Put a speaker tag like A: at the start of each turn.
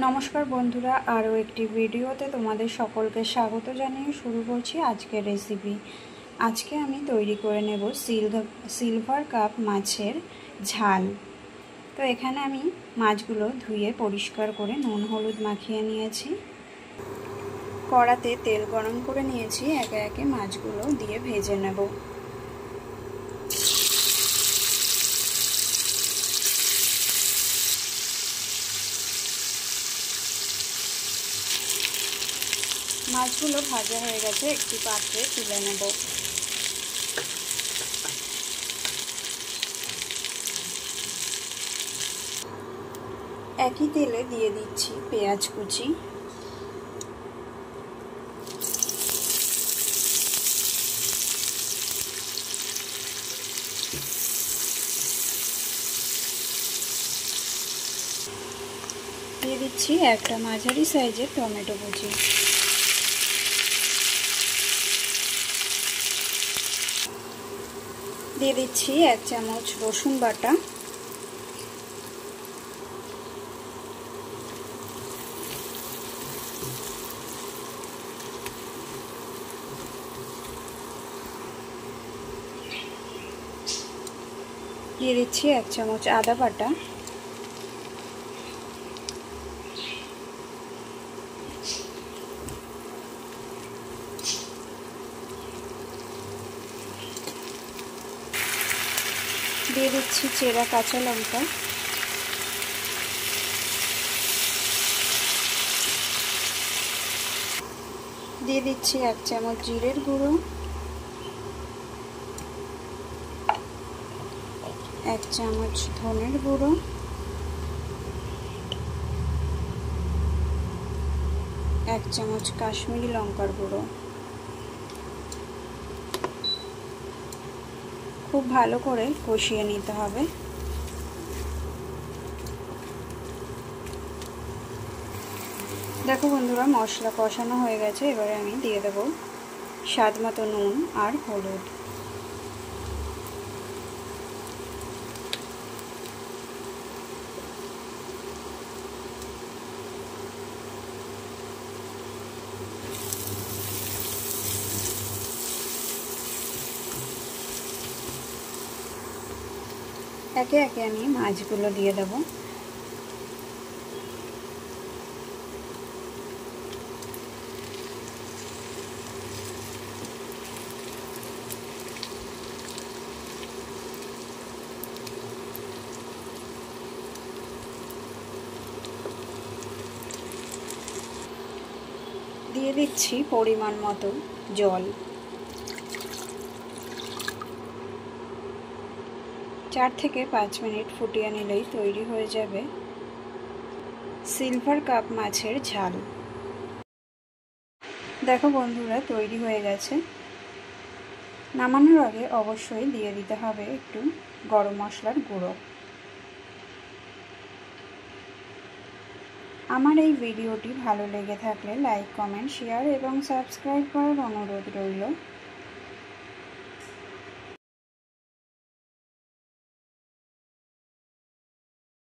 A: নমস্কার বন্ধুরা, আরও একটি ভিডিওতে তোমাদের সকলকে স্বাগত জানিয়ে শুরু করছি আজকের রেসিপি। আজকে আমি তৈরি করে নেব সিলভার কাপ মাছের ঝাল। তো এখানে আমি মাছগুলো ধুয়ে পরিষ্কার করে নুন হলুদ মাখিয়ে নিয়েছি। কড়াতে তেল গরম করে নিয়েছি, একে একে মাছগুলো দিয়ে ভেজে নেব। মাছগুলো ভাজা হয়ে গেছে, একটি পাত্রে তুলে নেব। একই তেলে দিয়ে দিচ্ছি পেঁয়াজ কুচি, দিয়ে দিচ্ছি একটা মাঝারি সাইজের টমেটো কুচি, দিয়ে দিচ্ছি 1 চামচ রসুন বাটা, দিয়ে দিচ্ছি 1 চামচ আদা বাটা, দিয়ে দিচ্ছি চেরা কাঁচা লঙ্কা, দিয়ে দিচ্ছি 1 চামচ জিরের গুঁড়ো, 1 চামচ ধনের গুঁড়ো, 1 চামচ কাশ্মীরি লঙ্কার গুঁড়ো। খুব ভালো করে কষিয়ে নিতে হবে। দেখো বন্ধুরা, মশলা কষানো হয়ে গেছে। এবারে আমি দিয়ে দেব স্বাদ মতো নুন আর হলুদ। একে একে আমি মাছগুলো দিয়ে দেব। দিয়ে দিচ্ছি পরিমাণ মতো জল। 4 থেকে 5 মিনিট ফুটিয়ে নিলেই তৈরি হয়ে যাবে সিলভার কাপ মাছের ঝাল। দেখো বন্ধুরা, তৈরি হয়ে গেছে। নামানোর আগে অবশ্যই দিয়ে দিতে হবে একটু গরম মশলার গুঁড়ো। আমার এই ভিডিওটি ভালো লেগে থাকলে লাইক, কমেন্ট, শেয়ার এবং সাবস্ক্রাইব করার অনুরোধ রইল।